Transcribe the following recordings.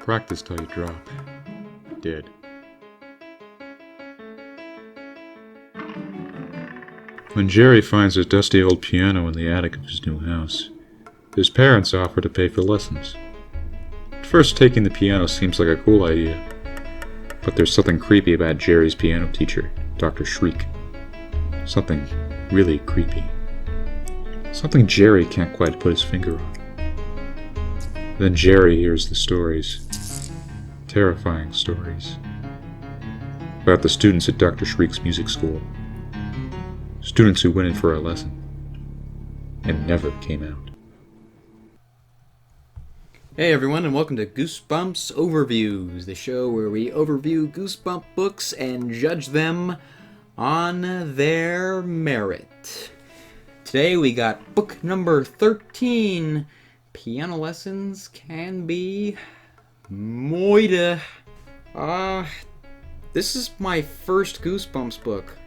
Practice till you drop. Dead. When Jerry finds a dusty old piano in the attic of his new house, his parents offer to pay for lessons. At first, taking the piano seems like a cool idea, but there's something creepy about Jerry's piano teacher, Dr. Shriek. Something really creepy. Something Jerry can't quite put his finger on. Then Jerry hears the stories. Terrifying stories. About the students at Dr. Shriek's music school. Students who went in for a lesson and never came out. Hey everyone, and welcome to Goosebumps Overviews, the show where we overview Goosebump books and judge them on their merit. Today we got book number 13, Piano Lessons Can Be Moida. This is my first Goosebumps book.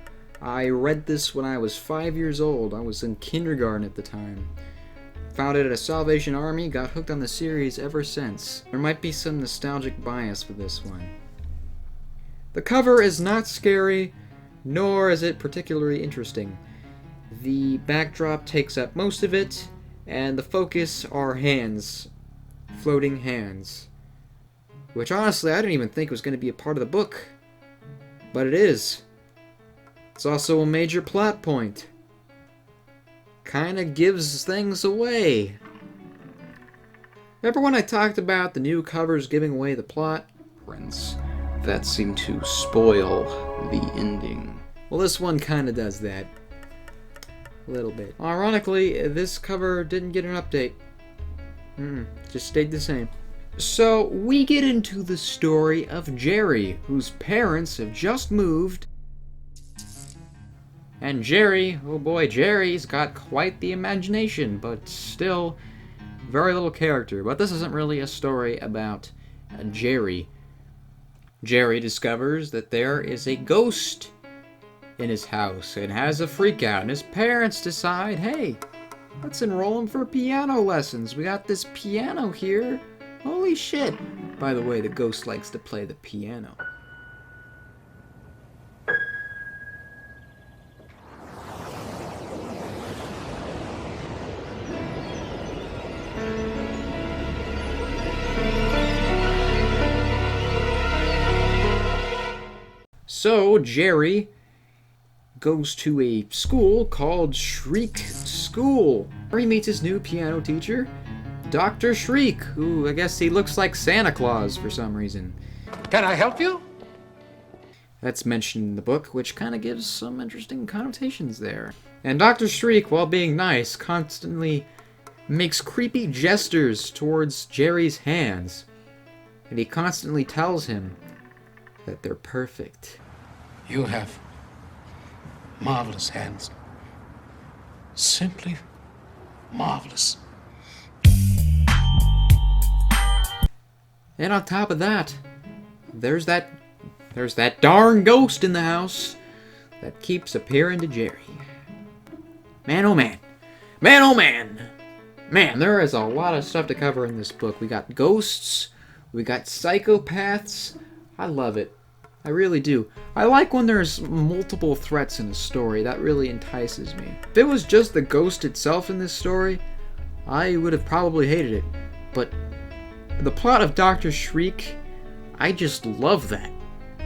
I read this when I was 5 years old. I was in kindergarten at the time. Found it at a Salvation Army, got hooked on the series ever since. There might be some nostalgic bias for this one. The cover is not scary, nor is it particularly interesting. The backdrop takes up most of it, and the focus are hands. Floating hands. Which honestly I didn't even think was going to be a part of the book. But it is. It's also a major plot point. Kinda gives things away. Remember when I talked about the new covers giving away the plot? Friends, that seemed to spoil the ending. Well, this one kinda does that. A little bit. Ironically, this cover didn't get an update. Just stayed the same. So, we get into the story of Jerry, whose parents have just moved. And Jerry, oh boy, Jerry's got quite the imagination, but still very little character. But this isn't really a story about Jerry. Jerry discovers that there is a ghost in his house and has a freak out, and his parents decide, hey, let's enroll him for piano lessons. We got this piano here. Holy shit. By the way, the ghost likes to play the piano. So, Jerry goes to a school called Shriek School, where he meets his new piano teacher, Dr. Shriek, who I guess he looks like Santa Claus for some reason. Can I help you? That's mentioned in the book, which kind of gives some interesting connotations there. And Dr. Shriek, while being nice, constantly makes creepy gestures towards Jerry's hands. And he constantly tells him that they're perfect. You have marvelous hands. Simply marvelous. And on top of that, there's that darn ghost in the house that keeps appearing to Jerry. Man, oh man. Man, oh man. Man, there is a lot of stuff to cover in this book. We got ghosts. We got psychopaths. I love it. I really do. I like when there's multiple threats in a story. That really entices me. If it was just the ghost itself in this story, I would have probably hated it. But the plot of Dr. Shriek, I just love that.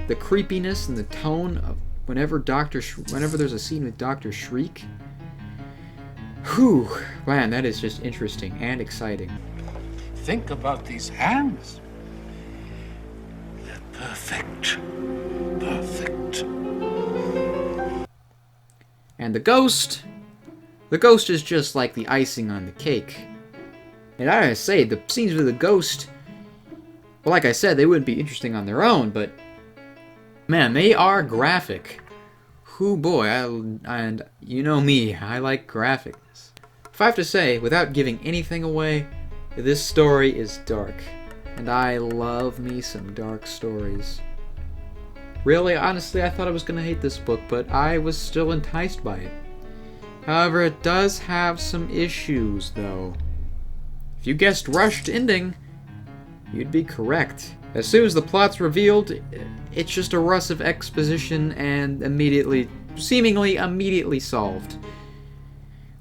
The creepiness and the tone of whenever there's a scene with Dr. Shriek. Whew, man, that is just interesting and exciting. Think about these hands. They're perfect. Perfect. And the ghost is just like the icing on the cake. And I gotta say, the scenes with the ghost, well, like I said, they wouldn't be interesting on their own, but man, they are graphic. Whoo boy, and you know me, I like graphics. If I have to say, without giving anything away, this story is dark. And I love me some dark stories. Really, honestly, I thought I was going to hate this book, but I was still enticed by it. However, it does have some issues, though. If you guessed rushed ending, You'd be correct. As soon as the plot's revealed, it's just a rush of exposition and seemingly immediately solved.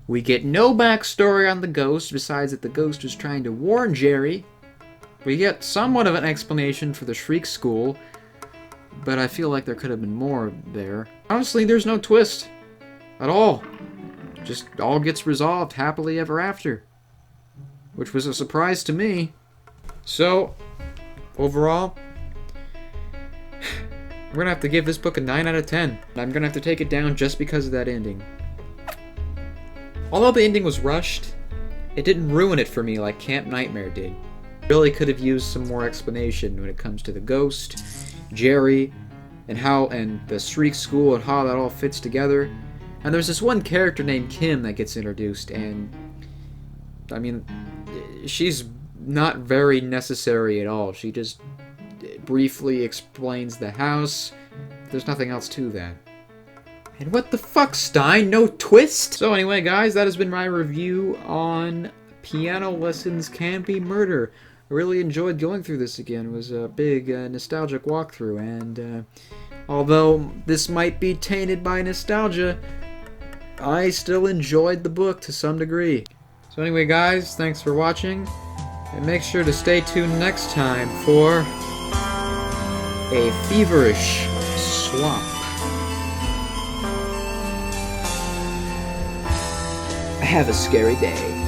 We get no backstory on the ghost besides that the ghost was trying to warn Jerry. We get somewhat of an explanation for the Shriek School, but I feel like there could have been more there. Honestly, there's no twist at all. Just all gets resolved happily ever after, which was a surprise to me. So, overall, we're gonna have to give this book a 9 out of 10. I'm gonna have to take it down just because of that ending. Although the ending was rushed, it didn't ruin it for me like Camp Nightmare did. Really could have used some more explanation when it comes to the ghost, Jerry, and the Shriek School and how that all fits together. And there's this one character named Kim that gets introduced, and I mean, she's not very necessary at all. She just briefly explains the house. There's nothing else to that. And what the fuck, Stein? No twist? So anyway, guys, that has been my review on Piano Lessons Can Be Murder. I really enjoyed going through this again. It was a big nostalgic walkthrough, and although this might be tainted by nostalgia, I still enjoyed the book to some degree. So anyway, guys, thanks for watching, and make sure to stay tuned next time for a feverish swamp. Have a scary day.